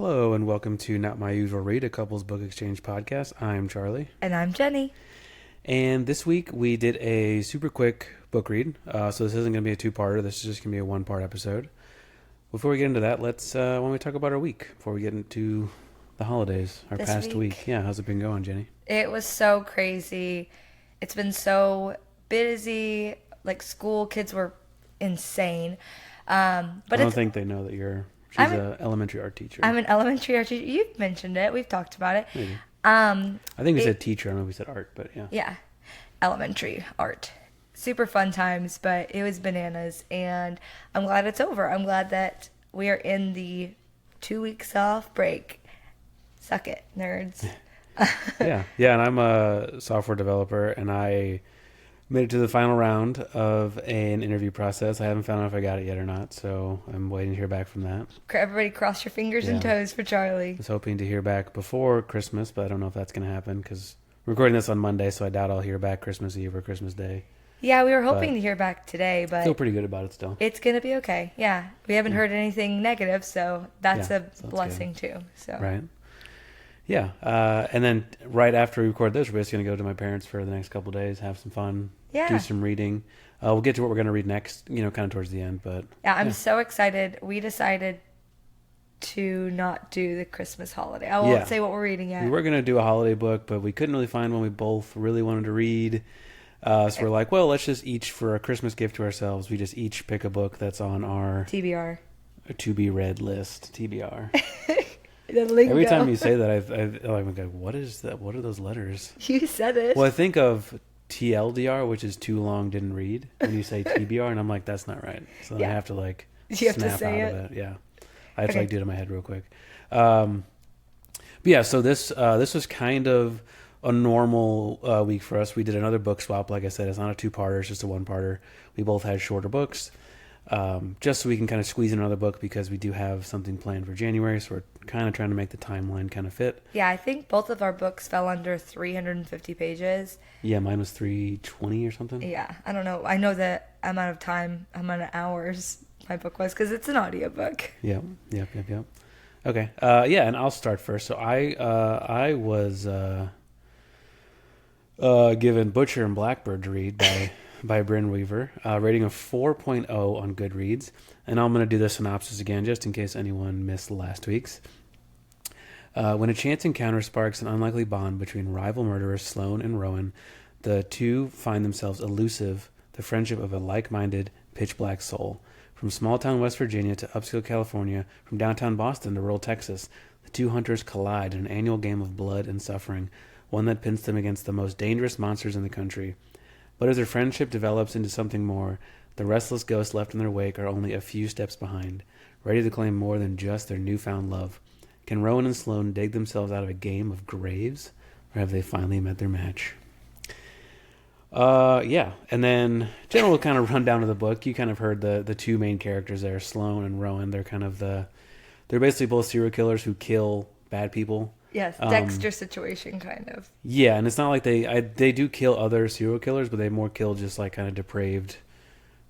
Hello and welcome to Not My Usual Read, a couples book exchange podcast. I'm Charlie. And I'm Jenny. And this week we did a super quick book read. So this isn't going to be a two-parter. This is just going to be a one-part episode. Before we get into that, let's why don't we talk about our week before we get into the holidays, our This past week. Yeah, how's it been going, Jenny? It was so crazy. It's been so busy. Like school, kids were insane. I don't think they know that she's an elementary art teacher. I'm an elementary art teacher. You've mentioned it. We've talked about it. Maybe. I think we said teacher. I don't know if we said art, but yeah. Yeah. Elementary art. Super fun times, but it was bananas. And I'm glad it's over. I'm glad that we are in the 2 weeks off break. Suck it, nerds. Yeah, and I'm a software developer, and I made it to the final round of an interview process. I haven't found out if I got it yet or not, so I'm waiting to hear back from that. Everybody cross your fingers and toes for Charlie. I was hoping to hear back before Christmas, but I don't know if that's going to happen because we're recording this on Monday, so I doubt I'll hear back Christmas Eve or Christmas Day. Yeah, we were hoping to hear back today, but feel pretty good about it still. It's going to be okay. Yeah, we haven't heard anything negative, so that's a blessing too. So right. Yeah, and then right after we record this, we're just going to go to my parents for the next couple of days, have some fun, do some reading. We'll get to what we're going to read next, kind of towards the end. But I'm so excited. We decided to not do the Christmas holiday. I won't say what we're reading yet. We were going to do a holiday book, but we couldn't really find one we both really wanted to read. So we're like, well, let's just each, for a Christmas gift to ourselves, we just each pick a book that's on our TBR. To be read list, TBR. Every time you say that, I'm like, what is that? What are those letters? You said it. Well, I think of TLDR, which is too long, didn't read, when you say TBR, and I'm like, that's not right. So then I have to snap out of it. Yeah, I have to do it in my head real quick. But yeah, so this was kind of a normal week for us. We did another book swap. Like I said, it's not a two-parter; it's just a one-parter. We both had shorter books. Just so we can kind of squeeze in another book because we do have something planned for January, so we're kind of trying to make the timeline kind of fit. Yeah, I think both of our books fell under 350 pages. Yeah, mine was 320 or something. Yeah, I don't know. I know the amount of hours my book was because it's an audiobook. Yep. Okay, and I'll start first. So I was given Butcher and Blackbird to read by Brynne Weaver, rating of 4.0 on Goodreads. And I'm going to do the synopsis again, just in case anyone missed last week's. When a chance encounter sparks an unlikely bond between rival murderers Sloane and Rowan, the two find themselves elusive the friendship of a like-minded, pitch-black soul. From small-town West Virginia to upscale California, from downtown Boston to rural Texas, the two hunters collide in an annual game of blood and suffering, one that pits them against the most dangerous monsters in the country. But as their friendship develops into something more, the restless ghosts left in their wake are only a few steps behind, ready to claim more than just their newfound love. Can Rowan and Sloane dig themselves out of a game of graves, or have they finally met their match? And then general kind of rundown of the book. You kind of heard the two main characters there, Sloane and Rowan. They're basically both serial killers who kill bad people. Yes, Dexter situation kind of. Yeah, and it's not like they do kill other serial killers, but they more kill just like kind of depraved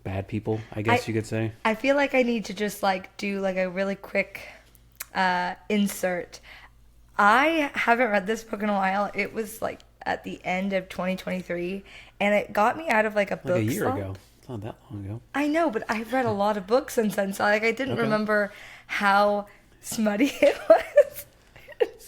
bad people, I guess you could say. I feel like I need to just do a really quick insert. I haven't read this book in a while. It was at the end of 2023, and it got me out of a book a year slump. ago. It's not that long ago. I know, but I've read a lot of books since then, so I didn't remember how smutty it was.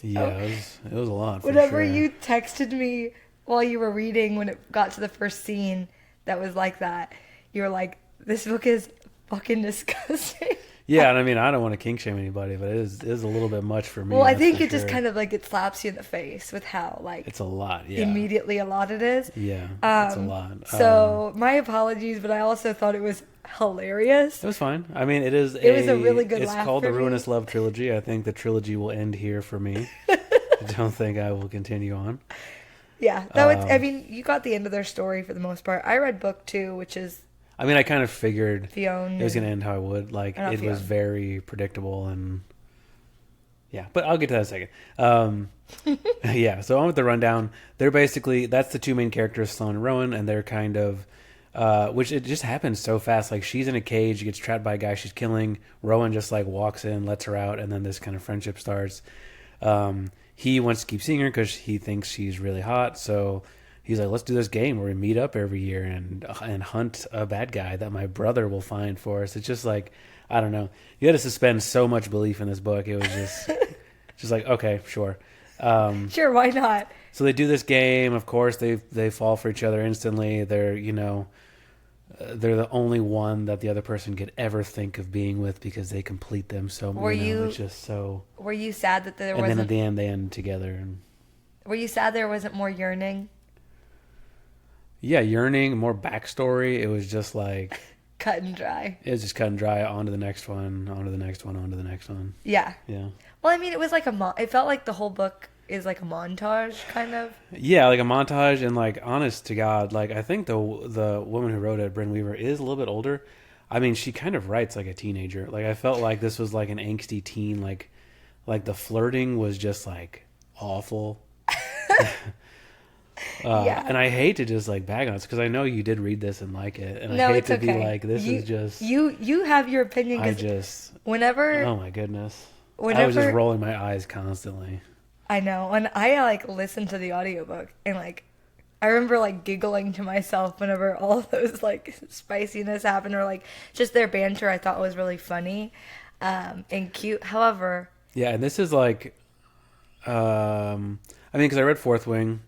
Yeah, it was a lot. Whenever you texted me while you were reading, when it got to the first scene that was like that, you were like, "This book is fucking disgusting." Yeah, and I mean, I don't want to kink shame anybody, but it is a little bit much for me. Well, I think it just kind of it slaps you in the face with how it's a lot. Yeah, immediately a lot it is. Yeah, it's a lot. So my apologies, but I also thought it was hilarious. It was fine. I mean, it was a really good laugh. It's called the Ruinous Love Trilogy. I think the trilogy will end here for me. I don't think I will continue on. Yeah, though I mean, you got the end of their story for the most part. I read book 2, which is. I mean, I kind of figured Fionn it was going to end how I would. It was very predictable and. Yeah, but I'll get to that in a second. Yeah, so on with the rundown. They're basically, that's the two main characters, Sloane and Rowan, and they're kind of which it just happens so fast. Like she's in a cage, gets trapped by a guy she's killing. Rowan just like walks in, lets her out, and then this kind of friendship starts. He wants to keep seeing her because he thinks she's really hot. So he's like, let's do this game where we meet up every year and hunt a bad guy that my brother will find for us. It's just like, I don't know. You had to suspend so much belief in this book. It was just like, okay, sure. Sure, why not? So they do this game. Of course, they fall for each other instantly. They're they're the only one that the other person could ever think of being with because they complete them. So it's just so. Were you sad that there and wasn't? And then at the end, they end together. And were you sad there wasn't more yearning? Yeah, yearning, more backstory. It was just like cut and dry. It was just cut and dry. On to the next one. On to the next one. On to the next one. Yeah. Yeah. Well, I mean, it was like it felt like the whole book is like a montage, kind of. Yeah, like a montage, and like, honest to God, like I think the woman who wrote it, Brynne Weaver, is a little bit older. I mean, she kind of writes like a teenager. Like I felt like this was like an angsty teen. Like the flirting was just like awful. Yeah. And I hate to just like bag on it because I know you did read this and like it, and no, I hate it's to okay. be like this is just you have your opinion. Whenever oh my goodness, I was just rolling my eyes constantly. I know, and I like listened to the audiobook and like I remember like giggling to myself whenever all those like spiciness happened, or like just their banter I thought was really funny and cute. However, yeah, and this is like I mean, because I read Fourth Wing.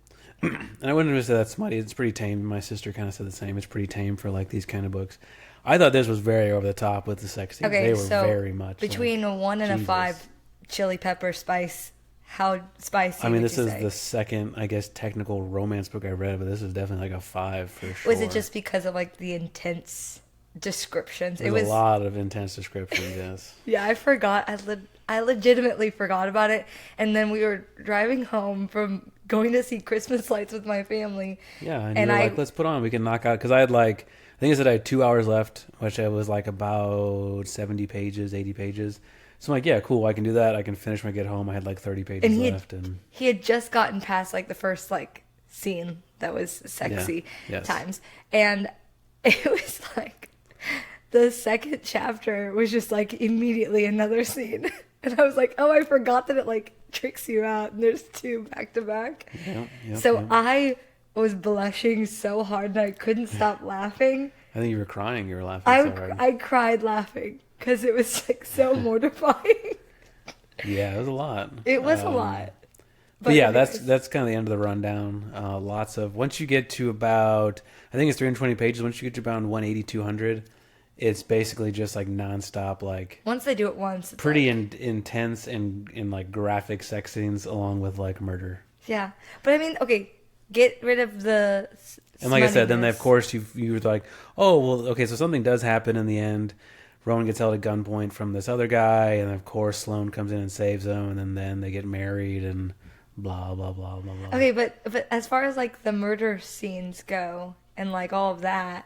And I wouldn't have said that's smutty. It's pretty tame. My sister kind of said the same. It's pretty tame for like these kind of books. I thought this was very over the top with the sex scenes. Okay, they were so very much between like, a 1 and Jesus. a 5 chili pepper spice. How spicy? I mean, this is say? the second, I guess, technical romance book I read, but this is definitely like a 5 for sure. Was it just because of like the intense descriptions? It was a lot of intense descriptions. Yes. Yeah, I forgot. I legitimately forgot about it, and then we were driving home from going to see Christmas lights with my family. Yeah, and you're like, let's put on. We can knock out, because I had like, I think I said I had 2 hours left, which I was like about 70 pages, 80 pages. So I'm like, yeah, cool. I can do that. I can finish when I get home. I had like 30 pages left, and he had just gotten past like the first like scene that was sexy times, and it was like the second chapter was just like immediately another scene. And I was like, oh, I forgot that it like tricks you out and there's 2 back to back. So I was blushing so hard and I couldn't stop laughing. I think you were crying. You were laughing so hard. I cried laughing because it was like so mortifying. Yeah, it was a lot. It was a lot. But yeah, that's kind of the end of the rundown. Lots of, once you get to about, I think it's 320 pages. Once you get to about 180, 200, it's basically just like nonstop, like once they do it once, it's pretty like, intense and like graphic sex scenes along with like murder. Yeah, but I mean, okay, get rid of the. And like I said, then of course you were like, oh well, okay, so something does happen in the end. Rowan gets held at gunpoint from this other guy, and of course Sloane comes in and saves him, and then they get married and blah blah blah blah blah. Okay, but as far as like the murder scenes go and like all of that,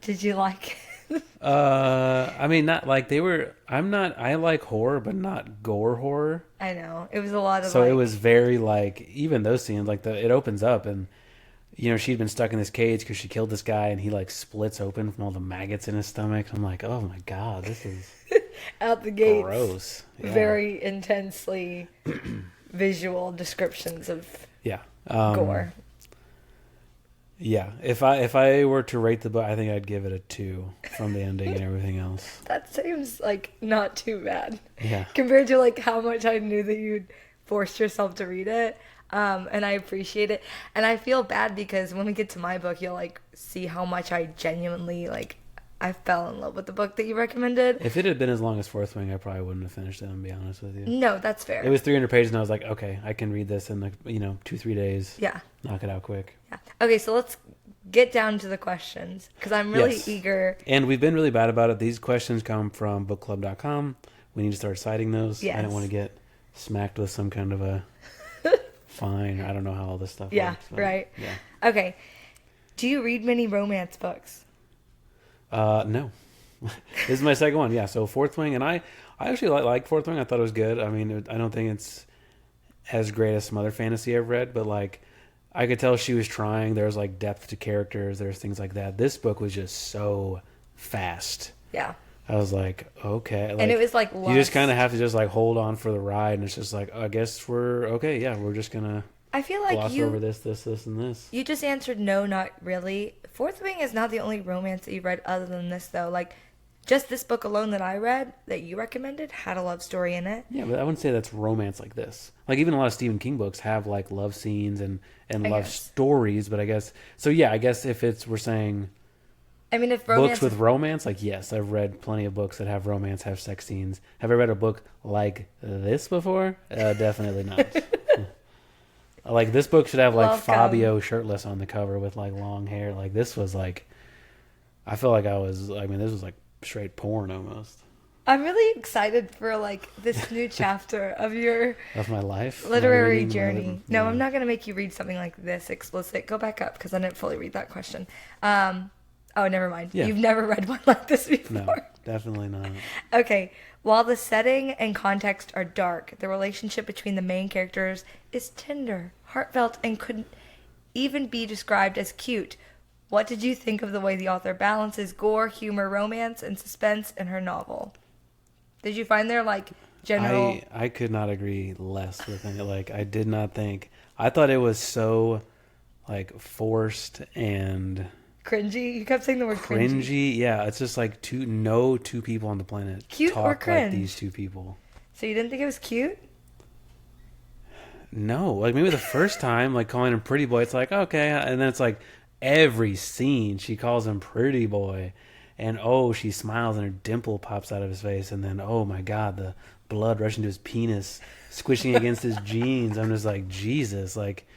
did you like? I mean, not like they were. I like horror, but not gore horror. I know it was a lot of. So it was very like, even those scenes, like it opens up and she'd been stuck in this cage because she killed this guy, and he like splits open from all the maggots in his stomach. I'm like, oh my god, this is out the gate. Gross. Yeah. Very intensely visual descriptions of gore. Yeah, if I were to rate the book, I think I'd give it a 2 from the ending and everything else. That seems like not too bad. Yeah. Compared to like how much I knew that you'd forced yourself to read it. And I appreciate it. And I feel bad because when we get to my book, you'll like see how much I genuinely like I fell in love with the book that you recommended. If it had been as long as Fourth Wing, I probably wouldn't have finished it, to be honest with you. No, that's fair. It was 300 pages, and I was like, okay, I can read this in like 2-3 days. Yeah. Knock it out quick. Yeah. Okay, so let's get down to the questions because I'm really eager. And we've been really bad about it. These questions come from bookclub.com. We need to start citing those. Yes. I don't want to get smacked with some kind of a fine. I don't know how all this stuff works. But, right. Yeah. Okay. Do you read many romance books? No. This is my second one. Yeah, so Fourth Wing, and I actually like Fourth Wing. I thought it was good. I mean, I don't think it's as great as some other fantasy I've read, but like I could tell she was trying. There's like depth to characters. There's things like that. This book was just so fast. Yeah. I was like, okay. Like, and it was like you just kind of have to just like hold on for the ride, and it's just like, I guess we're okay. Yeah, we're just gonna I feel like gloss over this, and this. You just answered no, not really. Fourth Wing is not the only romance that you've read other than this, though. Like, just this book alone that I read that you recommended had a love story in it. Yeah, but I wouldn't say that's romance like this. Like, even a lot of Stephen King books have like love scenes and love stories, but I guess so. Yeah, I guess if we're saying. I mean, if romance... Books with romance, like, yes, I've read plenty of books that have romance, have sex scenes. Have I read a book like this before? Definitely not. Like, this book should have, like, Fabio shirtless on the cover with, like, long hair. Like, this was, like... I feel like this was, like, straight porn almost. I'm really excited for, like, this new chapter of your... Of my life? Literary journey. No, I'm not going to make you read something like this explicit. Go back up, because I didn't fully read that question. Oh, never mind. Yeah. You've never read one like this before. No, definitely not. Okay. While the setting and context are dark, the relationship between the main characters is tender, heartfelt, and could even be described as cute. What did you think of the way the author balances gore, humor, romance, and suspense in her novel? Did you find there, like, general... I could not agree less with it. Like, I did not think... I thought it was so, like, forced and... Cringy? You kept saying the word cringy. Yeah, it's just like no two people on the planet cute talk or cringe? Like these two people. So you didn't think it was cute? No, like maybe the first time, like calling him pretty boy, it's like okay, and then it's like every scene she calls him pretty boy, and oh, she smiles and her dimple pops out of his face, and then oh my god, the blood rushing to his penis, squishing against his jeans. I'm just like Jesus, like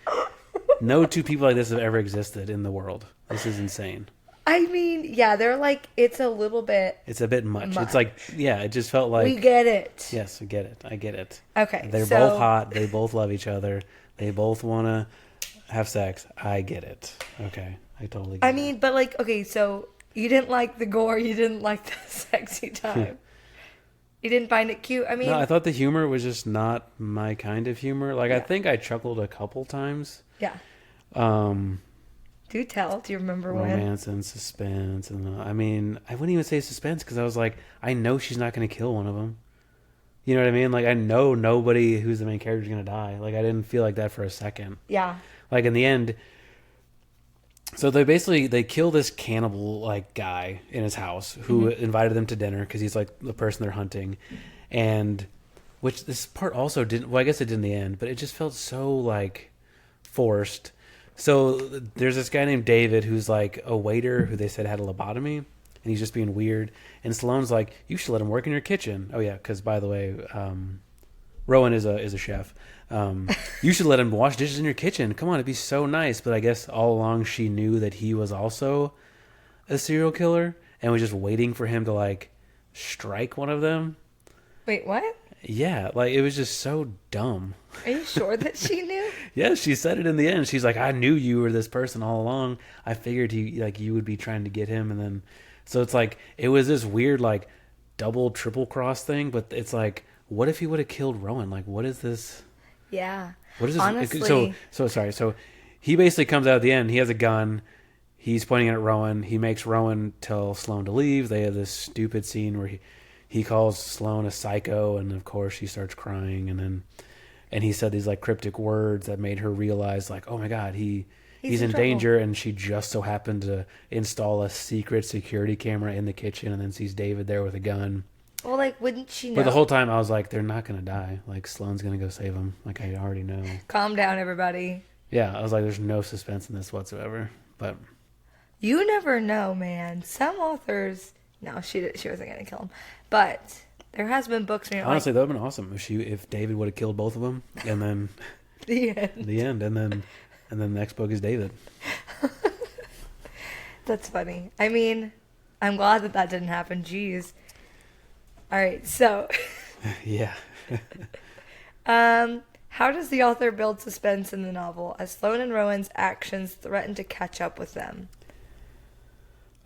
no two people like this have ever existed in the world. This is insane. I mean, yeah, they're like, it's a little bit... It's a bit much. It's like, yeah, it just felt like... We get it. Yes, I get it. I get it. Okay, They're both hot. They both love each other. They both want to have sex. I get it. Okay, I totally get it. I mean, but like, okay, so you didn't like the gore. You didn't like the sexy time. You didn't find it cute? I mean... No, I thought the humor was just not my kind of humor. Like, yeah. I think I chuckled a couple times. Yeah. Do tell. Do you remember romance and suspense? And I mean, I wouldn't even say suspense because I was like, I know she's not going to kill one of them. You know what I mean? Like, I know nobody who's the main character is going to die. Like, I didn't feel like that for a second. Yeah. Like, in the end, so they kill this cannibal, like, guy in his house who invited them to dinner because he's, like, the person they're hunting. And, which this part also didn't, well, I guess it did in the end, but it just felt so, like, forced. So there's this guy named David who's like a waiter who they said had a lobotomy, and he's just being weird. And Sloane's like, you should let him work in your kitchen. Oh yeah, because by the way, Rowan is a chef. You should let him wash dishes in your kitchen. Come on, it'd be so nice. But I guess all along she knew that he was also a serial killer and was just waiting for him to like strike one of them. Wait, what? Yeah, like it was just so dumb. Are you sure that she knew? Yeah, she said it in the end. She's like, I knew you were this person all along. I figured you would be trying to get him, and then so it's like it was this weird like double triple cross thing. But it's like, what if he would have killed Rowan? Like, what is this? Yeah. What is this? Honestly, so sorry. So he basically comes out at the end. He has a gun. He's pointing it at Rowan. He makes Rowan tell Sloane to leave. They have this stupid scene where he calls Sloane a psycho, and of course she starts crying, and he said these like cryptic words that made her realize like, oh my god, he's in danger, and she just so happened to install a secret security camera in the kitchen and then sees David there with a gun. Well, like, wouldn't she know? But the whole time I was like, they're not going to die. Like, Sloane's going to go save him. Like, I already know. Calm down, everybody. Yeah, I was like, there's no suspense in this whatsoever. But you never know, man. Some authors... No, she wasn't going to kill him. But there has been books where you're honestly, that would have been awesome if David would have killed both of them, and then the end, and then the next book is David. That's funny. I mean, I'm glad that didn't happen. Jeez. All right, so yeah. How does the author build suspense in the novel as Sloane and Rowan's actions threaten to catch up with them?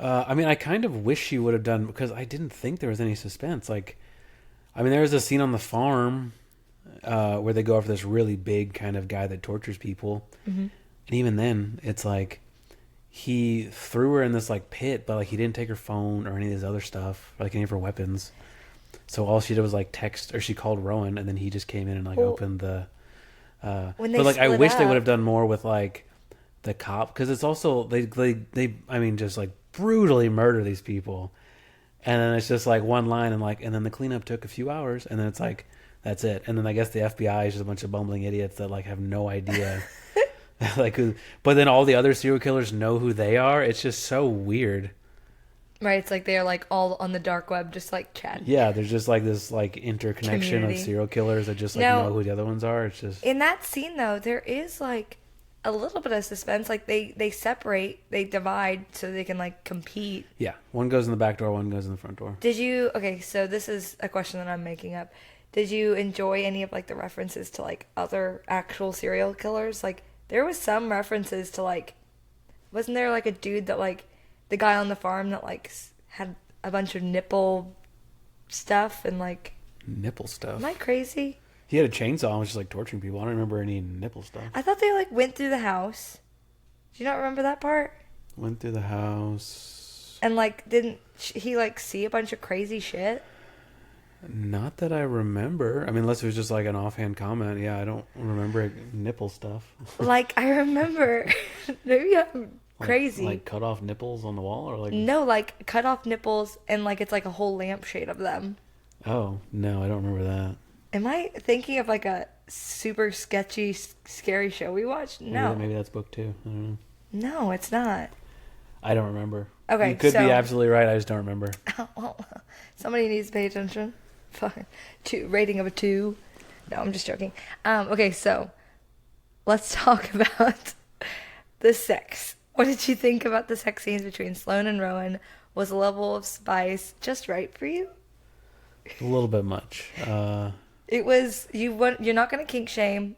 I mean, I kind of wish she would have done, because I didn't think there was any suspense. Like, I mean, there was a scene on the farm where they go after this really big kind of guy that tortures people. Mm-hmm. And even then, it's like he threw her in this like pit, but like he didn't take her phone or any of his other stuff, or, like any of her weapons. So all she did was like text, or she called Rowan, and then he just came in and like opened the. When they But like I split wish they up- would have done more with like the cop, because it's also they I mean just like brutally murder these people, and then it's just like one line and like, and then the cleanup took a few hours, and then it's like that's it, and then I guess the FBI is just a bunch of bumbling idiots that like have no idea like who, but then all the other serial killers know who they are. It's just so weird. Right, it's like they're like all on the dark web, just like chatting. Yeah, there's just like this like interconnection Community. of serial killers that just like Now- know who the other ones are. It's just In that scene, though, there is like a little bit of suspense. Like they separate, they divide so they can like compete. yeah, one goes in the back door, one goes in the front door. Did you? Okay, so this is a question that I'm making up. Did you enjoy any of like the references to like other actual serial killers? Like there was some references to like, wasn't there like a dude that like the guy on the farm that like had a bunch of nipple stuff and like, Nipple stuff. am I crazy? He had a chainsaw and was just like torturing people. I don't remember any nipple stuff. I thought they like went through the house. Do you not remember that part? Went through the house. And like, didn't he like see a bunch of crazy shit? Not that I remember. I mean, unless it was just like an offhand comment. Yeah, I don't remember nipple stuff. Like I remember, maybe I'm crazy. Like cut off nipples on the wall, or like. No, like cut off nipples and like it's like a whole lampshade of them. Oh no, I don't remember that. Am I thinking of like a super sketchy, scary show we watched? No, Maybe that's book 2. I don't know. no, it's not. I don't remember. Okay, You could so- be absolutely right. I just don't remember. Well, somebody needs to pay attention. Fine. Rating of a 2. No, I'm just joking. Okay, so let's talk about the sex. What did you think about the sex scenes between Sloane and Rowan? Was the level of spice just right for you? A little bit much. It was. You're not gonna kink shame.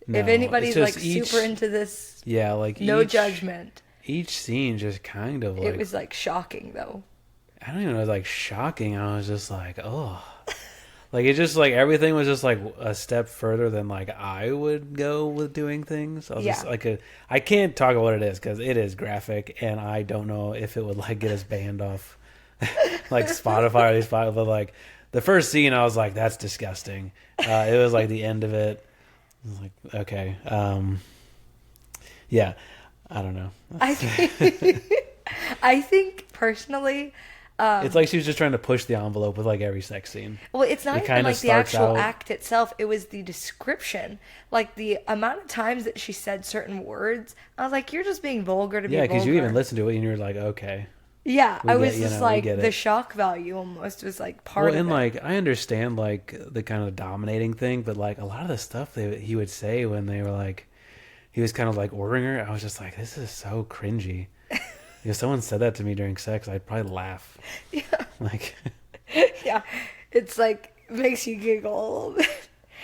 No, If anybody's it's like just each- super into this, Yeah, like no each, judgment. Each scene just kind of like, It was like shocking though. I don't even know, it was like shocking. I was just like, oh, like it just like everything was just like a step further than like I would go with doing things. I was just Yeah. like I can't talk about what it is because it is graphic, and I don't know if it would like get us banned off like Spotify or these files. But like the first scene, I was like, that's disgusting. It was like the end of it. I was like, okay, yeah, I don't know. I think personally, It's like she was just trying to push the envelope with like every sex scene. well, it's not It even kinda like the starts actual out- act itself. It was the description, like the amount of times that she said certain words. I was like, you're just being vulgar to be Yeah, vulgar. because you even listened to it and you were like, okay. Yeah, We I was get- you just know, we like get the it. shock value almost was like part Well, of and it. like I understand like the kind of dominating thing, but like a lot of the stuff he would say when they were like, he was kind of like ordering her. I was just like, this is so cringy. If someone said that to me during sex, I'd probably laugh. Yeah. Like, Yeah, it's like makes you giggle a little bit.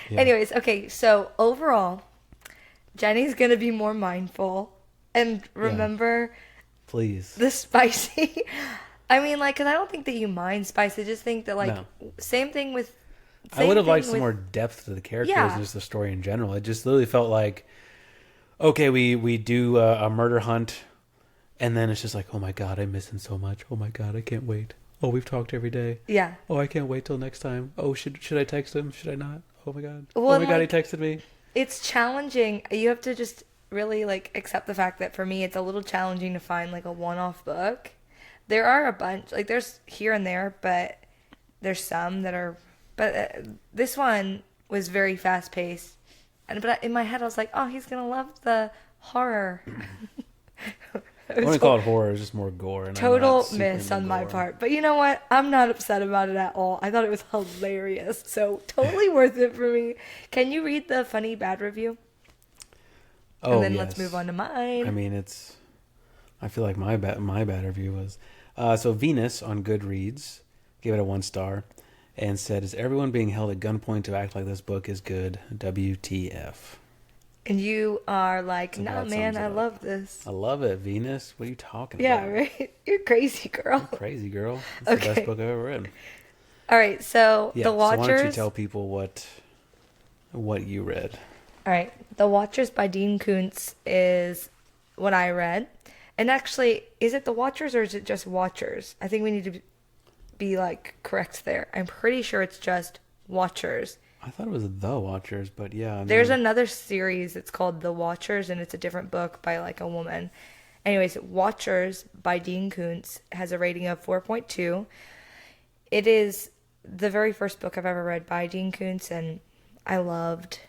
Yeah. Anyways, okay, so overall, Jenny's gonna be more mindful and remember please. the spicy. I mean, like, cause I don't think that you mind spice. I just think that like No. same thing with. I would have liked thing some more with- depth to the characters Yeah. and just the story in general. It just literally felt like, okay, we do a murder hunt, and then it's just like, oh my god, I miss him so much. Oh my god, I can't wait. Oh, we've talked every day. Yeah. Oh, I can't wait till next time. Oh, should I text him? Should I not? Oh my god. Well, oh my god, he like- texted me. It's challenging. You have to just really like accept the fact that for me it's a little challenging to find like a one-off book. There are a bunch, like there's here and there, but there's some that are, but this one was very fast-paced. But in my head I was like, oh, he's going to love the horror. I wouldn't call it horror, it's just more gore. And I'm Total not super miss into on my gore. part. But you know what? I'm not upset about it at all. I thought it was hilarious. So totally worth it for me. Can you read the funny bad review? Oh, And then let's yes. move on to mine. I mean, I feel like my bad review was so Venus on Goodreads gave it a 1 star and said, "Is everyone being held at gunpoint to act like this book is good? WTF." And you are like, So no, that man, sums it I up. love this. I love it, Venus. What are you talking Yeah, about? right? You're crazy, girl. Crazy girl. It's the Okay. best book I've ever read. All right, so Yeah. the So why don't you Watchers. tell people what you read? All right. The Watchers by Dean Koontz is what I read. And actually, is it The Watchers or is it just Watchers? I think we need to be like correct there. I'm pretty sure it's just Watchers. I thought it was The Watchers, but yeah, There's no. another series that's called The Watchers, and it's a different book by like a woman. Anyways, Watchers by Dean Koontz has a rating of 4.2. It is the very first book I've ever read by Dean Koontz, and I loved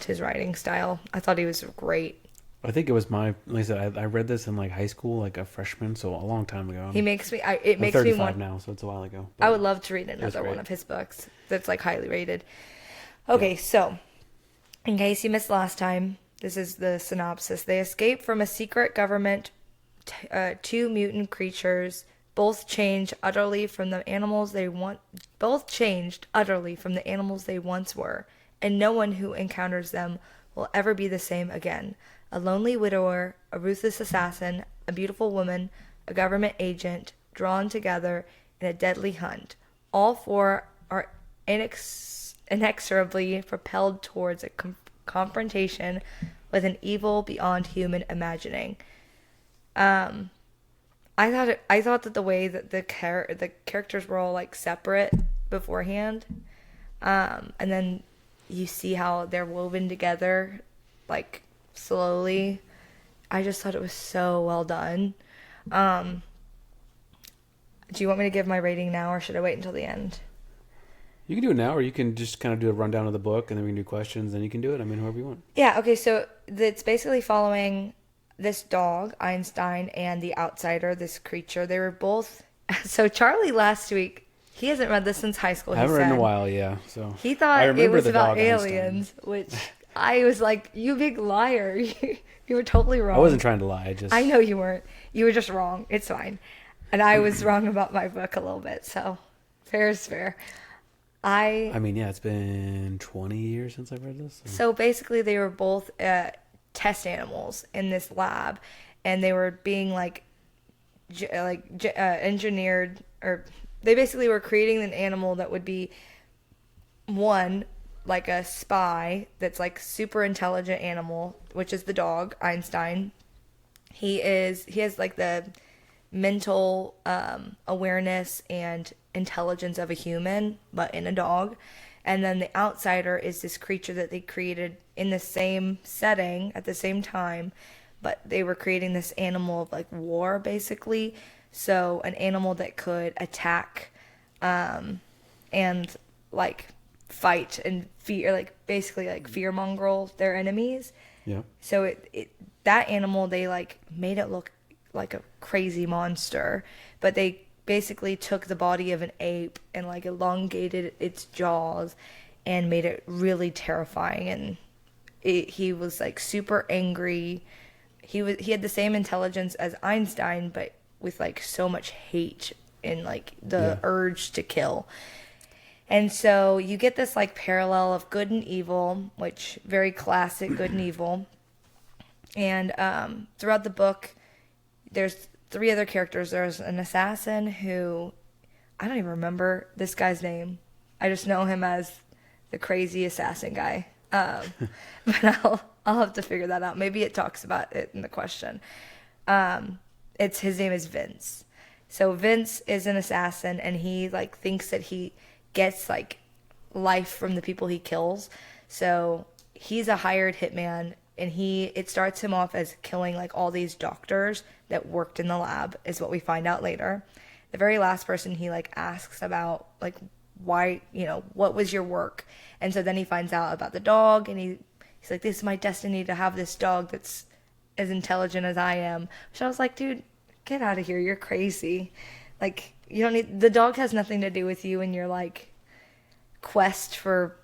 his writing style. I thought he was great. I think it was like I said, I read this in like high school, like a freshman, so a long time ago. He makes me. It I'm makes me 35 want. now, so it's a while ago. I But would love to read it was another one great. of his books that's like highly rated. Yeah. Okay, so in case you missed last time, this is the synopsis. They escape from a secret government. Two mutant creatures, both changed utterly from the animals they want. Both changed utterly from the animals they once were, and no one who encounters them will ever be the same again. A lonely widower, a ruthless assassin, a beautiful woman, a government agent, drawn together in a deadly hunt. All four are inexorably propelled towards a confrontation with an evil beyond human imagining. Um, I thought that the way that the characters were all like separate beforehand, and then you see how they're woven together, like slowly. I just thought it was so well done. Um, do you want me to give my rating now, or should I wait until the end? You can do it now, or you can just kind of do a rundown of the book, and then we can do questions, and you can do it. I mean, however you want. Yeah. Okay. So it's basically following this dog, Einstein, and the outsider, this creature. They were both. So Charlie last week, he hasn't read this since high school. I haven't read in a while, yeah. So He I thought it remember was the about dog Einstein. aliens, which I was like, "You big liar! You were totally wrong." I wasn't trying to lie. I know you weren't. You were just wrong. It's fine. And I was wrong about my book a little bit. So fair is fair. I mean, yeah, it's been 20 years since I've read this. So basically, they were both test animals in this lab, and they were being engineered, or they basically were creating an animal that would be one like a spy that's like super intelligent animal, which is the dog Einstein. He has like the mental awareness and intelligence of a human, but in a dog. And then the outsider is this creature that they created in the same setting at the same time, but they were creating this animal of like war, basically. So an animal that could attack and like fight and fear, like basically like fear mongrel their enemies. Yeah. So that animal, they like made it look like a crazy monster, but they basically took the body of an ape and like elongated its jaws and made it really terrifying. And he was like super angry. He had the same intelligence as Einstein, but with like so much hate and like the urge to kill. And so you get this like parallel of good and evil, which very classic good and evil. And throughout the book, there's three other characters. There's an assassin who, I don't even remember this guy's name. I just know him as the crazy assassin guy. But I'll have to figure that out. Maybe it talks about it in the question. His name is Vince. So Vince is an assassin, and he like thinks that he gets like life from the people he kills. So he's a hired hitman, and it starts him off as killing like all these doctors that worked in the lab, is what we find out later. The very last person he like asks about like why, what was your work? And so then he finds out about the dog, and he's like, this is my destiny to have this dog that's as intelligent as I am. So I was like, dude, get out of here. You're crazy. Like, you don't need, the dog has nothing to do with you and your like quest for,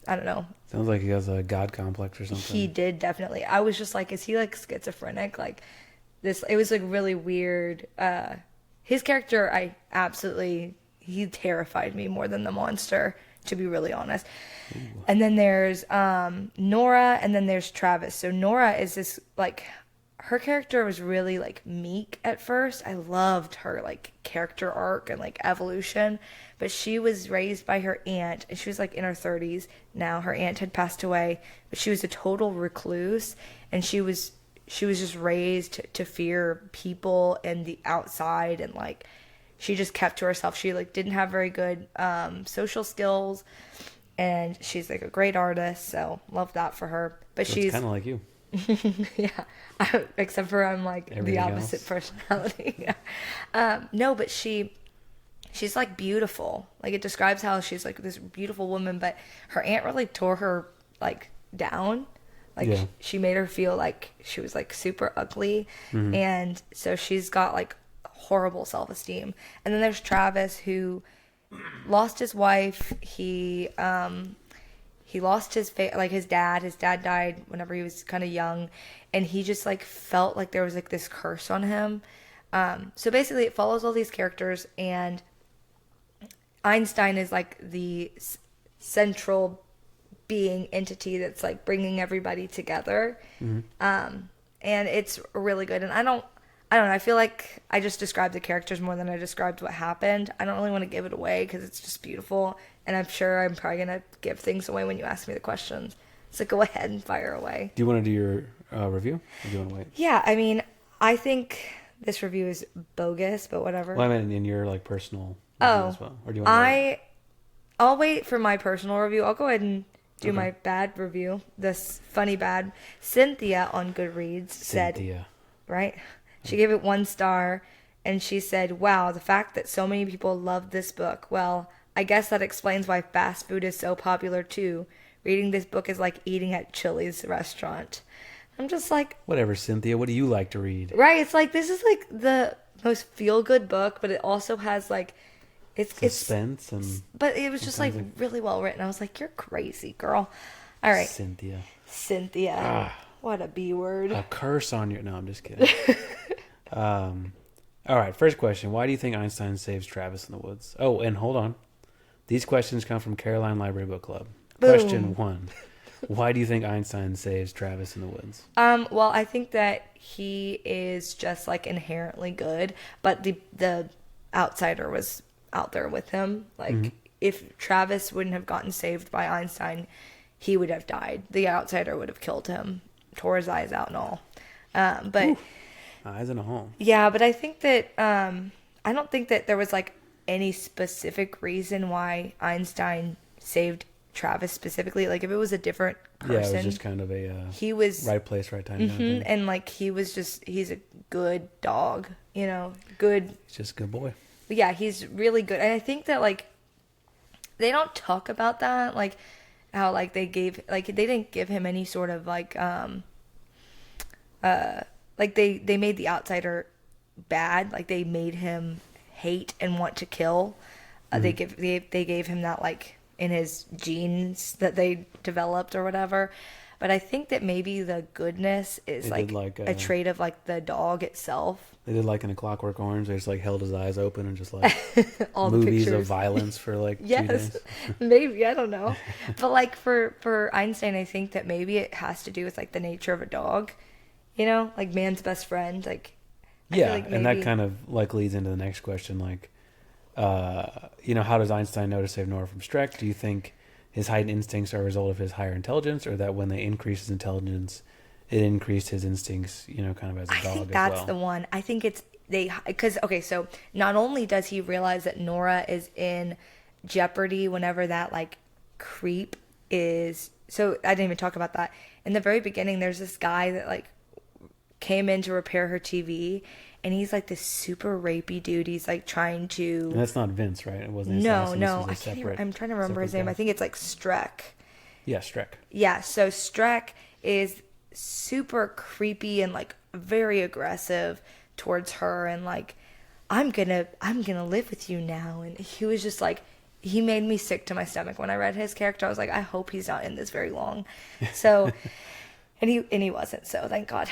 I don't know. Sounds like he has a god complex or something. He did, definitely. I was just like, is he like schizophrenic? Like this, it was like really weird. His character, he terrified me more than the monster, to be really honest. Ooh. And then there's Nora, and then there's Travis. So Nora is this like, her character was really like meek at first. I loved her like character arc and like evolution, but she was raised by her aunt, and she was like in her 30s now. Her aunt had passed away, but she was a total recluse, and she was just raised to fear people and the outside, and like she just kept to herself. She like didn't have very good social skills, and she's like a great artist, so love that for her. But So she's it's kind of like you. yeah, except for I'm like Everything the opposite else. personality. No, but she's like beautiful. Like it describes how she's like this beautiful woman, but her aunt really tore her like down. Like Yeah. she made her feel like she was like super ugly, Mm-hmm. and so she's got like horrible self-esteem. And then there's Travis, who lost his wife. He lost his like his dad. His dad died whenever he was kind of young, and he just like felt like there was like this curse on him. So basically, it follows all these characters, and Einstein is like the central being entity that's like bringing everybody together. And it's really good. And I don't know. I feel like I just described the characters more than I described what happened. I don't really want to give it away because it's just beautiful. And I'm sure I'm probably going to give things away when you ask me the questions. So go ahead and fire away. Do you want to do your review? Or do you want to wait? Yeah, I mean, I think this review is bogus, but whatever. Well, I mean, in your like personal review as well. Or do you want to wait? I'll wait for my personal review. I'll go ahead and do Okay. my bad review. This funny bad. Cynthia on Goodreads said, Cynthia. right? She gave it 1 star, and she said, "Wow, the fact that so many people love this book. Well, I guess that explains why fast food is so popular too. Reading this book is like eating at Chili's restaurant." I'm just like, Whatever, Cynthia. What do you like to read? right? It's like this is like the most feel good book, but it also has like it's Suspense and but it was just like Sometimes really well written. I was like, "You're crazy, girl." All right, Cynthia. Cynthia. Ah. What a B word. A curse on your... No, I'm just kidding. All right, first question. Why do you think Einstein saves Travis in the woods? Oh, and hold on. These questions come from Caroline Library Book Club. Boom. Question 1. Why do you think Einstein saves Travis in the woods? Well, I think that he is just like inherently good, but the outsider was out there with him. Like if Travis wouldn't have gotten saved by Einstein, he would have died. The outsider would have killed him, tore his eyes out and all. But Eyes in a hole. yeah, but I think that I don't think that there was like any specific reason why Einstein saved Travis specifically. Like if it was a different person, Yeah, it was just kind of a he was right place, right time. Kind of thing. and like he's a good dog, good. He's just a good boy. Yeah, he's really good. And I think that like they don't talk about that, like how like they didn't give him any sort of like like they made the outsider bad, like they made him hate and want to kill. They gave him that like in his genes that they developed or whatever. But I think that maybe the goodness is They like, did, like, a trait of like the dog itself. They did like in A Clockwork Orange. They just like held his eyes open and just like All the movies of pictures. violence for like 2 Yes, days. maybe, I don't know. But like for Einstein, I think that maybe it has to do with like the nature of a dog, like man's best friend. Like I feel Yeah, like and that maybe- kind of like leads into the next question. Like, how does Einstein know to save Nora from Streck? Do you think his heightened instincts are a result of his higher intelligence, or that when they increased his intelligence, it increased his instincts, kind of as a I dog think as that's well? the one. I think it's because okay, so not only does he realize that Nora is in jeopardy whenever that like creep is. So I didn't even talk about that. In the very beginning, there's this guy that like came in to repair her TV, and he's like this super rapey dude. He's like trying to. And that's not Vince, right? It wasn't. No, Assassin. This no, was a I can't. separate, I'm trying to remember his separate name. guy. I think it's like Streck. Yeah, Streck. Yeah, so Streck is super creepy and like very aggressive towards her, and like I'm gonna live with you now. And he was just like, he made me sick to my stomach when I read his character. I was like, I hope he's not in this very long. So and he wasn't, so thank God.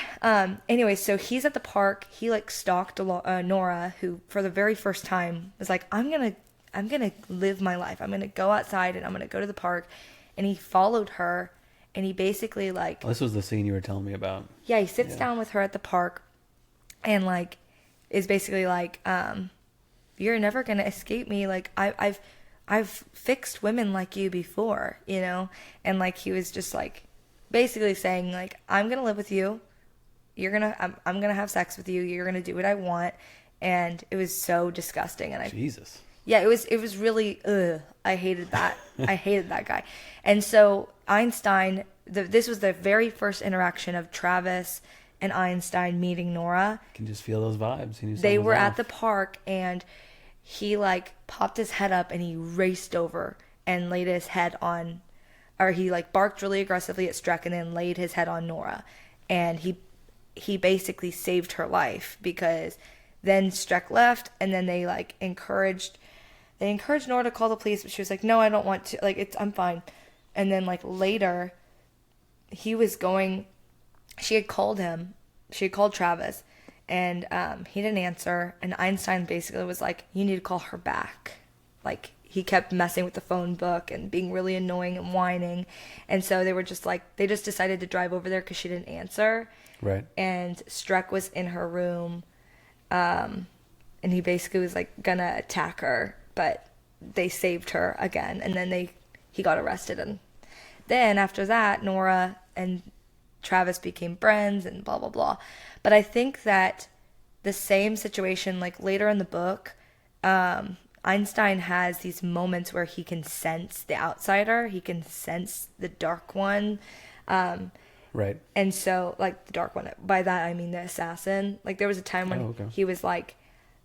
Anyway, so he's at the park. He like stalked Nora, who for the very first time was like, I'm gonna live my life. I'm gonna go outside and I'm gonna go to the park. And he followed her, and he basically like, Oh, this was the scene you were telling me about. yeah, he sits down with her at the park and like is basically like, you're never gonna escape me. Like I've fixed women like you before, you know? And like he was just like basically saying like, I'm gonna live with you. I'm gonna have sex with you. You're gonna do what I want. And it was so disgusting. And Jesus. yeah, it was really, I hated that. I hated that guy. And so Einstein, this was the very first interaction of Travis and Einstein meeting Nora. You can just feel those vibes. He knew They something was were off. at the park, and he like popped his head up and he raced over and laid his head on, or he like barked really aggressively at Streck and then laid his head on Nora. And he basically saved her life, because then Streck left, and then they like encouraged Nora to call the police, but she was like, no, I don't want to, like, I'm fine. And then like later she had called Travis, and he didn't answer, and Einstein basically was like, you need to call her back. Like, he kept messing with the phone book and being really annoying and whining. And so they just decided to drive over there because she didn't answer. Right. And Streck was in her room, and he basically was like gonna attack her, but they saved her again, and then he got arrested. And then after that, Nora and Travis became friends and blah blah blah. But I think that the same situation, like later in the book, Einstein has these moments where he can sense the outsider, he can sense the dark one. Right. And so, like, the dark one, by that I mean the assassin. Like, there was a time when he was like,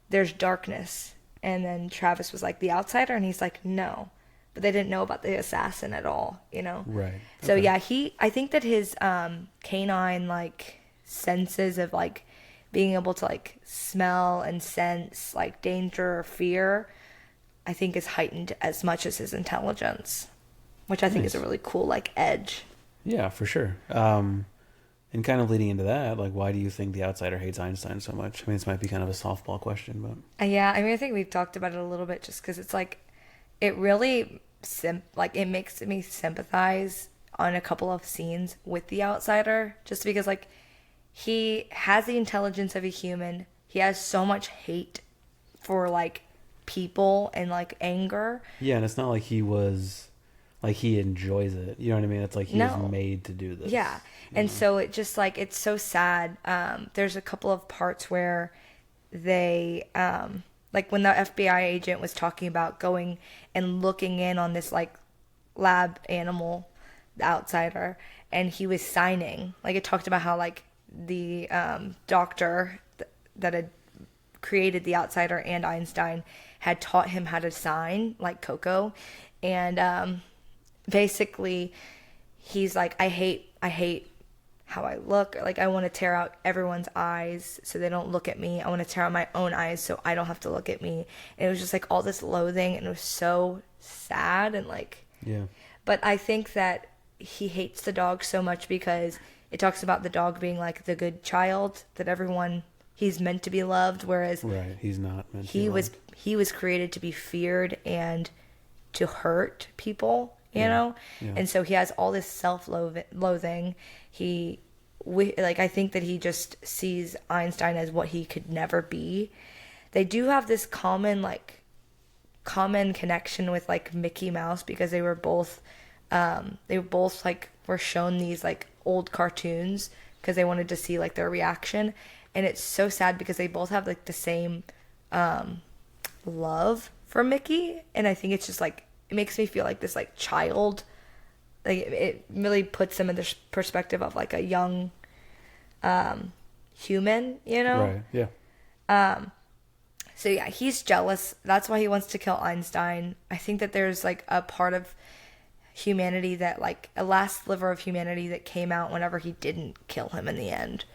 there's darkness. And then Travis was like, the outsider? And he's like, no. But they didn't know about the assassin at all, you know? Right. So, Okay. yeah, I think that his canine, like, senses of, like, being able to, like, smell and sense, like, danger or fear, I think is heightened as much as his intelligence, which I think is a really cool, like, edge. Yeah, for sure. And kind of leading into that, like, why do you think the outsider hates Einstein so much? I mean, this might be kind of a softball question, but... Yeah, I mean, I think we've talked about it a little bit, just because it's like, it really, it makes me sympathize on a couple of scenes with the outsider, just because, like, he has the intelligence of a human. He has so much hate for, like, people and, like, anger. Yeah, and it's not like he enjoys it. You know what I mean? It's like he's made to do this. Yeah. And so it just like, it's so sad. There's a couple of parts where they, like when the FBI agent was talking about going and looking in on this like lab animal, the outsider, and he was signing, like it talked about how like the doctor that had created the outsider and Einstein had taught him how to sign like Coco. And, basically he's like, I hate how I look. Like, I want to tear out everyone's eyes so they don't look at me. I want to tear out my own eyes so I don't have to look at me. And it was just like all this loathing, and it was so sad. And like, yeah. But I think that he hates the dog so much because it talks about the dog being like the good child that he's meant to be loved, whereas right, he's not meant to be loved. He was created to be feared and to hurt people, you know? Yeah. And so he has all this self-loathing. I think that he just sees Einstein as what he could never be. They do have this common connection with like Mickey Mouse, because they were both like were shown these like old cartoons because they wanted to see like their reaction. And it's so sad because they both have like the same love for Mickey, and I think it's just like, it makes me feel like this like child, like it really puts them in the perspective of like a young human, you know? Right. Yeah. So yeah, he's jealous. That's why he wants to kill Einstein. I think that there's like a part of humanity that like a last sliver of humanity that came out whenever he didn't kill him in the end.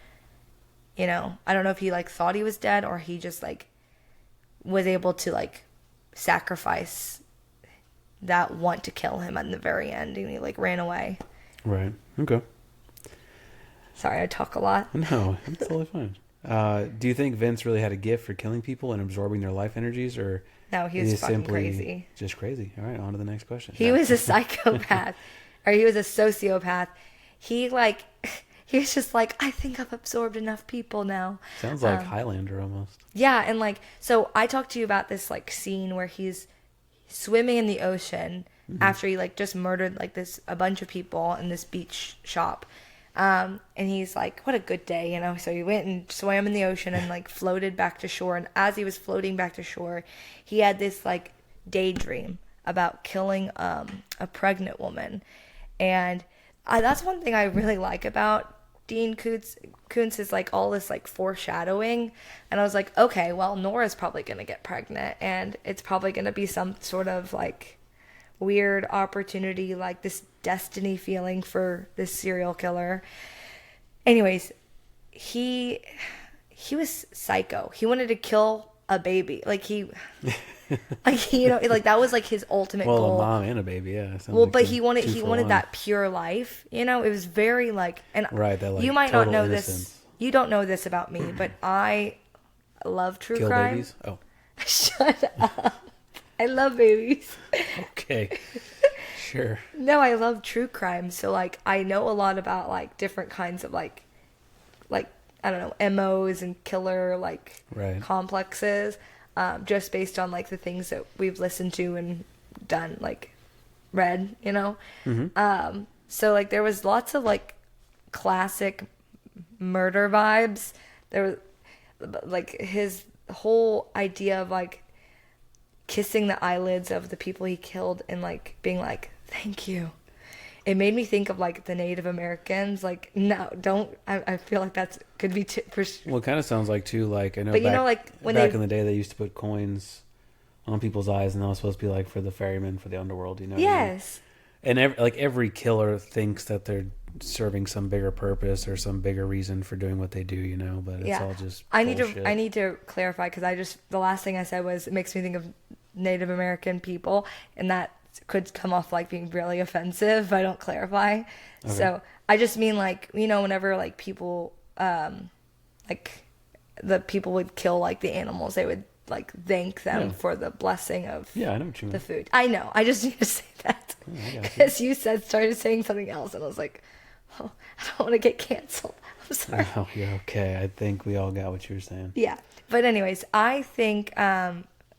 You know, I don't know if he like thought he was dead, or he just like was able to like sacrifice that want to kill him at the very end, and he like ran away. Right. Okay. Sorry, I talk a lot. No, it's totally fine. Do you think Vince really had a gift for killing people and absorbing their life energies, or No, he was fucking crazy. Just crazy. All right, on to the next question. He was a psychopath. or he was a sociopath. He like he was just like, I think I've absorbed enough people now. Sounds like Highlander almost. Yeah, and like, so I talked to you about this like scene where he's swimming in the ocean after he like just murdered like a bunch of people in this beach shop. And he's like, what a good day, you know? So he went and swam in the ocean and like floated back to shore. And as he was floating back to shore, he had this like daydream about killing a pregnant woman. And that's one thing I really like about Dean Koontz is like all this like foreshadowing. And I was like, okay, well, Nora's probably going to get pregnant and it's probably going to be some sort of like weird opportunity, like this destiny feeling for this serial killer. Anyways, he was psycho. He wanted to kill a baby. Like like, you know, like that was like his ultimate goal. A mom and a baby, yeah. Well, like but he wanted that pure life, you know. It was very like, and right, that like you might not know innocence. this. You don't know this about me, but I love true Kill crime. Babies? Oh. Shut up. I love babies. Okay. Sure. No, I love true crime. So like I know a lot about like different kinds of like I don't know, MOs and killer like complexes. Just based on like the things that we've listened to and done, like read, you know. So like there was lots of like classic murder vibes. There was like his whole idea of like kissing the eyelids of the people he killed and like being like, thank you. It made me think of like the Native Americans. Like, no, don't. I feel like that's could be. Well, it kind of sounds like too. Like I know, but back, you know, like when back in the day, they used to put coins on people's eyes, and that was supposed to be like for the ferrymen for the underworld. You know. Yes. And every killer thinks that they're serving some bigger purpose or some bigger reason for doing what they do. You know, but it's all just. I need to clarify because the last thing I said was it makes me think of Native American people, and that could come off like being really offensive if I don't clarify. Okay. So I just mean like, you know, whenever like people like the people would kill like the animals, they would like thank them for the blessing of I know what you mean. the food. I know. I just need to say that because you started saying something else and I was like, oh, I don't want to get canceled. I'm sorry. Oh, you're okay. I think we all got what you were saying. Yeah. But anyways, I think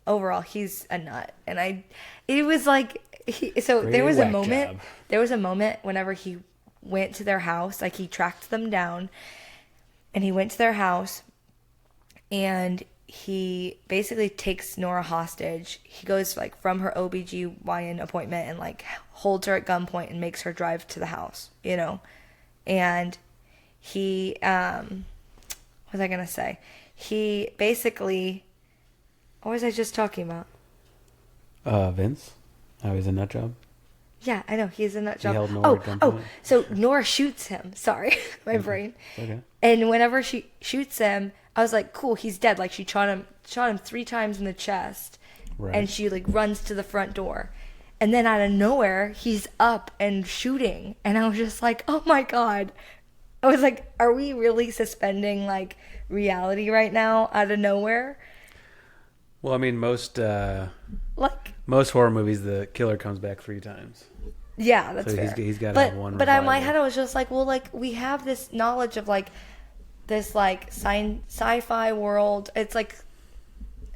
overall he's a nut. And it was like, there was a moment whenever he went to their house, like he tracked them down and he went to their house and he basically takes Nora hostage. He goes like from her OBGYN appointment and like holds her at gunpoint and makes her drive to the house, you know? And he, what was I going to say? He basically, what was I just talking about? Vince? Oh, he's a nut job? Yeah, I know. He's a nut job. He held Nora at gunpoint? So Nora shoots him. Sorry, my brain. Okay. And whenever she shoots him, I was like, cool, he's dead. Like she shot him 3 times in the chest. Right. And she like runs to the front door. And then out of nowhere, he's up and shooting. And I was just like, oh my God. I was like, are we really suspending like reality right now out of nowhere? Well, I mean, most horror movies, the killer comes back 3 times. Yeah, that's fair. He's got to have one. But in my head, I was just like, well, like we have this knowledge of like this like sci-fi world. It's like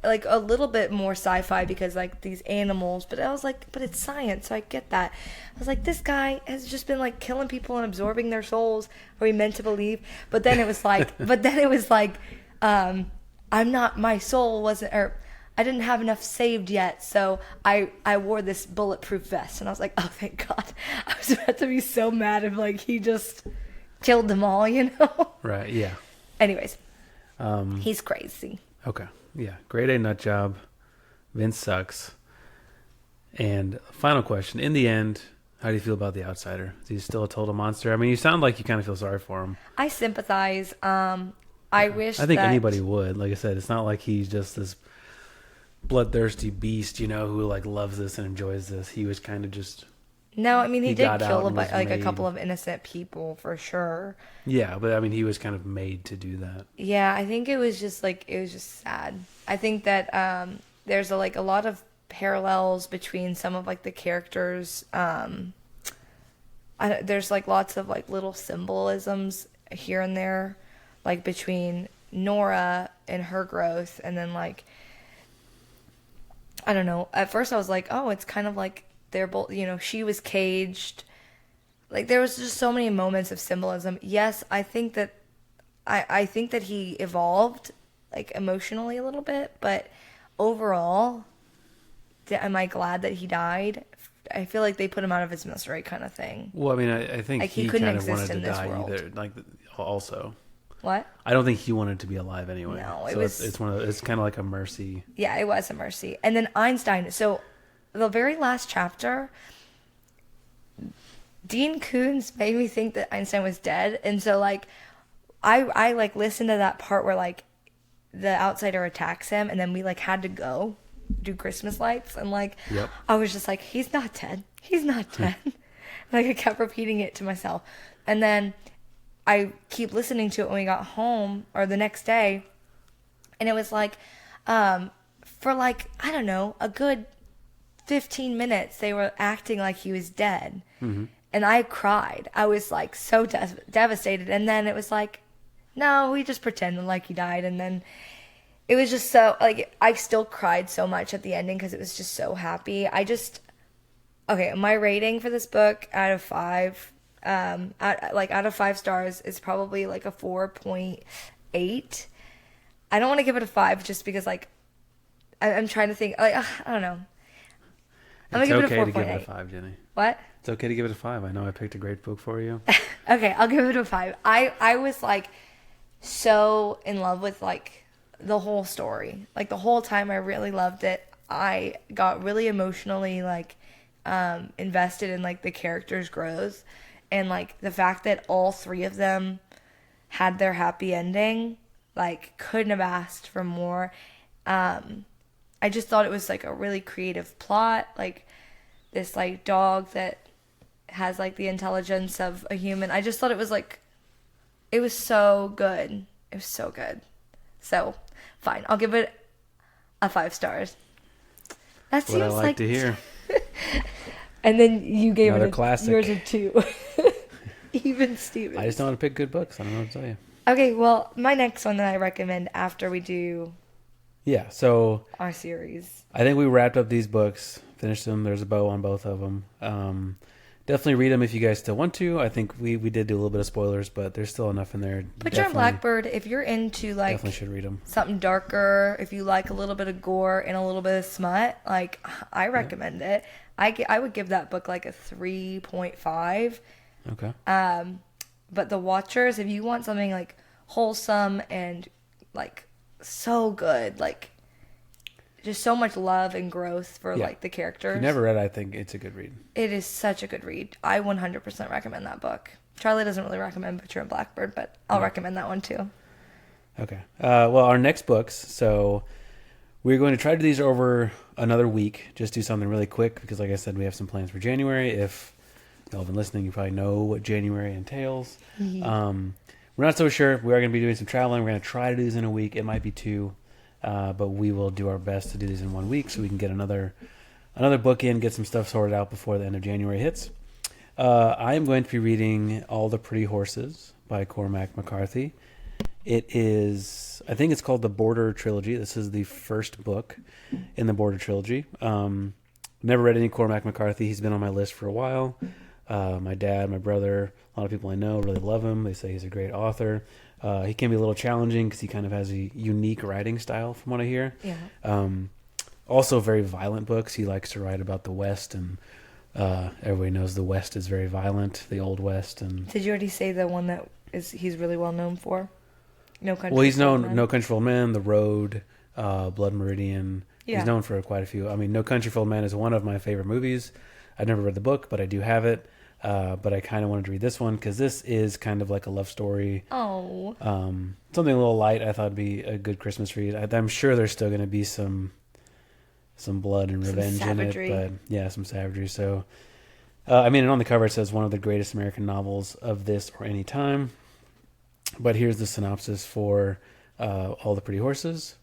a little bit more sci-fi because like these animals. But I was like, but it's science, so I get that. I was like, this guy has just been like killing people and absorbing their souls. Are we meant to believe? But then it was like, I'm not. My soul wasn't. Or I didn't have enough saved yet, so I wore this bulletproof vest, and I was like, oh, thank God. I was about to be so mad if, like, he just killed them all, you know? Right, yeah. Anyways, he's crazy. Okay, yeah. Grade A nut job. Vince sucks. And final question. In the end, how do you feel about the outsider? Is he still a total monster? I mean, you sound like you kind of feel sorry for him. I sympathize. I think anybody would. Like I said, it's not like he's just this bloodthirsty beast, you know, who like loves this and enjoys this. He was kind of just. No, I mean he did kill a couple of innocent people for sure. Yeah, but I mean he was kind of made to do that. Yeah, I think it was just sad. I think that there's a lot of parallels between some of like the characters there's like lots of like little symbolisms here and there, like between Nora and her growth, and then like I don't know. At first I was like, oh, it's kind of like they're both, she was caged. Like there was just so many moments of symbolism. Yes, I think that I think that he evolved like emotionally a little bit, but overall, am I glad that he died? I feel like they put him out of his misery kind of thing. Well, I mean, I think Like, he couldn't kind of exist wanted in to this die world. either. Like, also, What? I don't think he wanted to be alive anyway. No, so it's one of it's kind of like a mercy. Yeah, it was a mercy. And then Einstein. So the very last chapter, Dean Koontz made me think that Einstein was dead. And so like I like listened to that part where like the outsider attacks him, and then we like had to go do Christmas lights, and like Yep. I was just like, he's not dead. He's not dead. Like I kept repeating it to myself. And then I keep listening to it when we got home or the next day, and it was like for like I don't know, a good 15 minutes they were acting like he was dead. Mm-hmm. And I cried. I was like so devastated. And then it was like, no, we just pretended like he died. And then it was just so like I still cried so much at the ending because it was just so happy. Okay, my rating for this book out of 5, out of 5 stars is probably like a 4.8. I don't want to give it a 5 just because like I'm trying to think like I don't know. I'm It's gonna give okay it a to give 4.8. it a 5, Jenny. What? It's okay to give it a 5. I know I picked a great book for you. Okay, I'll give it a 5. I was like so in love with like the whole story. Like the whole time I really loved it. I got really emotionally like invested in like the characters' growth, and like the fact that all 3 of them had their happy ending. Like couldn't have asked for more. I just thought it was like a really creative plot, like this like dog that has like the intelligence of a human. I just thought it was like, it was so good. It was so good. So, fine. I'll give it a 5 stars. That What I seems like to hear. And then you gave Another it classic. yours a 2. Even Steven. I just know how to pick good books. I don't know what to tell you. Okay, well, my next one that I recommend after we do Yeah, so our series. I think we wrapped up these books, finished them. There's a bow on both of them. Definitely read them if you guys still want to. I think we did do a little bit of spoilers, but there's still enough in there. Butcher and Blackbird, if you're into like Definitely should read them. something darker, if you like a little bit of gore and a little bit of smut, like I recommend it. I would give that book like a 3.5. Okay. But The Watchers, if you want something like wholesome and like so good, like just so much love and growth for like the characters. If you never read it, I think it's a good read. It is such a good read. I 100% recommend that book. Charlie doesn't really recommend Butcher and Blackbird, but I'll recommend that one too. Okay. Well, our next books, so we're going to try to do these over another week. Just do something really quick because, like I said, we have some plans for January. If y'all have been listening, you probably know what January entails. We're not so sure. We are going to be doing some traveling. We're going to try to do these in a week. It might be 2, but we will do our best to do these in 1 week so we can get another book in, get some stuff sorted out before the end of January hits. I am going to be reading All the Pretty Horses by Cormac McCarthy. It is, I think it's called the Border Trilogy. This is the first book in the Border Trilogy. Never read any Cormac McCarthy. He's been on my list for a while. My dad, my brother, a lot of people I know really love him. They say he's a great author. He can be a little challenging because he kind of has a unique writing style from what I hear. Yeah. Also very violent books. He likes to write about the West, and everybody knows the West is very violent, the Old West. And Did you already say the one that he's really well known for? No Country. well, he's for Old known Men? No Country for Old Men, The Road, Blood Meridian. Yeah. He's known for quite a few. I mean, No Country for Old Men is one of my favorite movies. I've never read the book, but I do have it. But I kind of wanted to read this one because this is kind of like a love story. Oh. Something a little light. I thought would be a good Christmas read. I'm sure there's still going to be some blood and revenge in it, but yeah, some savagery. So, I mean, and on the cover it says one of the greatest American novels of this or any time. But here's the synopsis for All the Pretty Horses.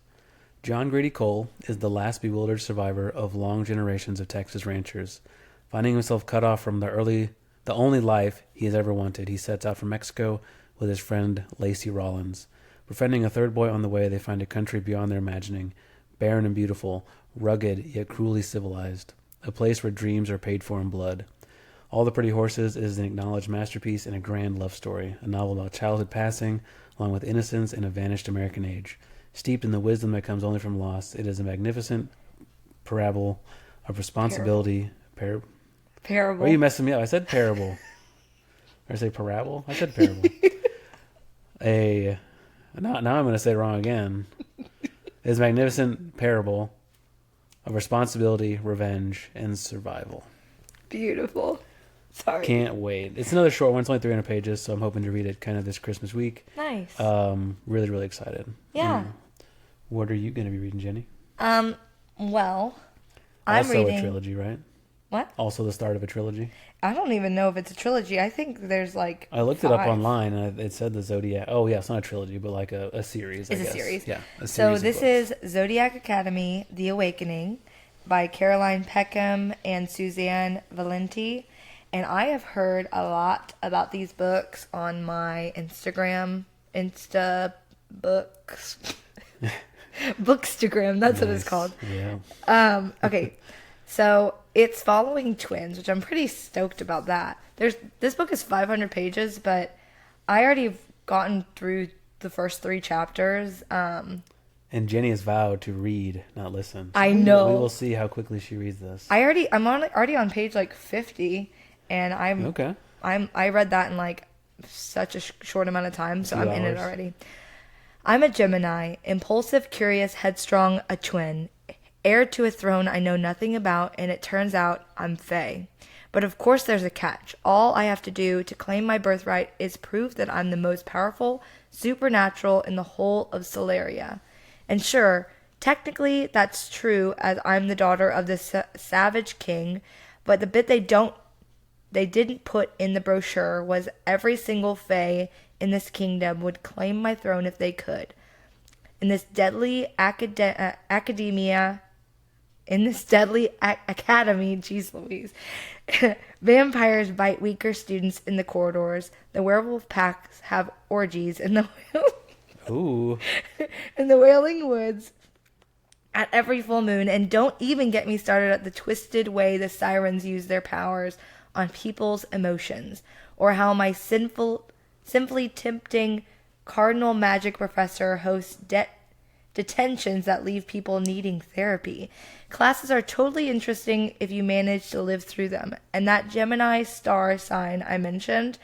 John Grady Cole is the last bewildered survivor of long generations of Texas ranchers. Finding himself cut off from the early the only life he has ever wanted. He sets out for Mexico with his friend Lacey Rollins. Befriending a third boy on the way, they find a country beyond their imagining, barren and beautiful, rugged yet cruelly civilized, a place where dreams are paid for in blood. All the Pretty Horses is an acknowledged masterpiece and a grand love story, a novel about childhood passing, along with innocence and a vanished American age. Steeped in the wisdom that comes only from loss, it is a magnificent parable of responsibility. Parable. Why are you messing me up? I said parable. Or I say parable? I said parable. Now I'm going to say it wrong again. It is a magnificent parable of responsibility, revenge, and survival. Beautiful. Sorry. Can't wait. It's another short one. It's only 300 pages, so I'm hoping to read it kind of this Christmas week. Nice. Really, really excited. Yeah. What are you going to be reading, Jenny? Well, I'm reading... Also a trilogy, right? What? Also the start of a trilogy? I don't even know if it's a trilogy. I think there's like I looked 5. it up online, and it said the Zodiac... Oh, yeah, it's not a trilogy, but like a series, I guess. It's a series. Yeah, a series So of this books. is Zodiac Academy, The Awakening by Caroline Peckham and Suzanne Valenti. And I have heard a lot about these books on my Instagram, books. Bookstagram, that's what it's called. Yeah. Okay, so it's following twins, which I'm pretty stoked about that. This book is 500 pages, but I already have gotten through the first 3 chapters. And Jenny has vowed to read, not listen. So I know. We will see how quickly she reads this. I'm already on page like 50, and Okay. I read that in like such a short amount of time, so I'm in it hours. already. I'm a Gemini, impulsive, curious, headstrong, a twin, heir to a throne I know nothing about, and it turns out I'm Fae. But of course there's a catch. All I have to do to claim my birthright is prove that I'm the most powerful supernatural in the whole of Solaria. And sure, technically that's true, as I'm the daughter of the savage king, but the bit they didn't put in the brochure was every single Fae in this kingdom would claim my throne if they could. In this deadly academy, geez Louise, vampires bite weaker students in the corridors. The werewolf packs have orgies in the Ooh. in the Wailing Woods at every full moon, and don't even get me started at the twisted way the sirens use their powers on people's emotions, or how my simply tempting cardinal magic professor hosts detentions that leave people needing therapy. Classes are totally interesting if you manage to live through them, and that Gemini star sign I mentioned,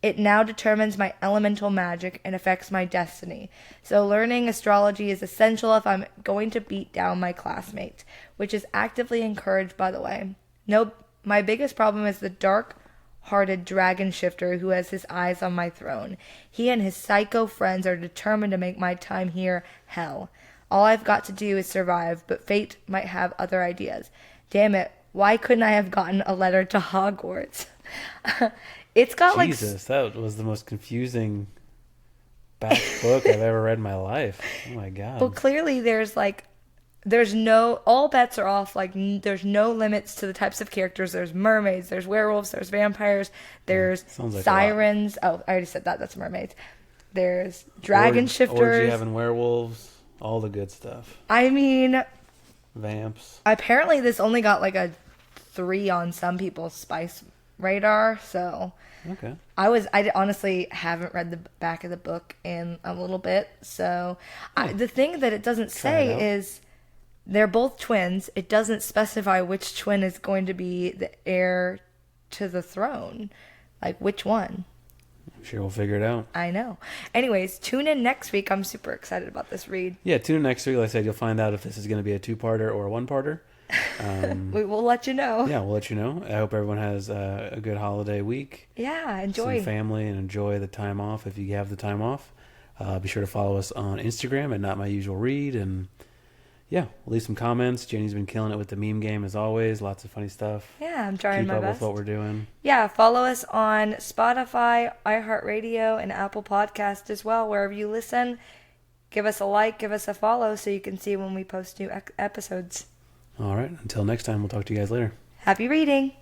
it now determines my elemental magic and affects my destiny. So learning astrology is essential if I'm going to beat down my classmates, which is actively encouraged, by the way. No, my biggest problem is the dark-hearted dragon shifter who has his eyes on my throne. He and his psycho friends are determined to make my time here hell. All I've got to do is survive, but fate might have other ideas. Damn it, why couldn't I have gotten a letter to Hogwarts? It's got Jesus, that was the most confusing back book I've ever read in my life. Oh my God. Well, clearly all bets are off. Like, there's no limits to the types of characters. There's mermaids, there's werewolves, there's vampires, there's like sirens. Oh, I already said that. That's mermaids. There's dragon shifters. Orgy having werewolves, all the good stuff. I mean, Vamps. apparently this only got like a 3 on some people's spice radar, so Okay. I honestly haven't read the back of the book in a little bit, so the thing that it doesn't say is they're both twins. It doesn't specify which twin is going to be the heir to the throne, like which one. I'm sure we'll figure it out. I know. Anyways, tune in next week. I'm super excited about this read. Yeah, tune in next week. Like I said, you'll find out if this is going to be a 2-parter or a 1-parter. We will let you know. Yeah, we'll let you know. I hope everyone has a good holiday week. Yeah, enjoy. Some family and enjoy the time off if you have the time off. Be sure to follow us on Instagram at Not My Usual Read. And yeah, leave some comments. Jenny's been killing it with the meme game as always. Lots of funny stuff. Yeah, I'm trying my best. Keep up with what we're doing. Yeah, follow us on Spotify, iHeartRadio, and Apple Podcast as well, wherever you listen. Give us a like, give us a follow so you can see when we post new episodes. All right. Until next time, we'll talk to you guys later. Happy reading!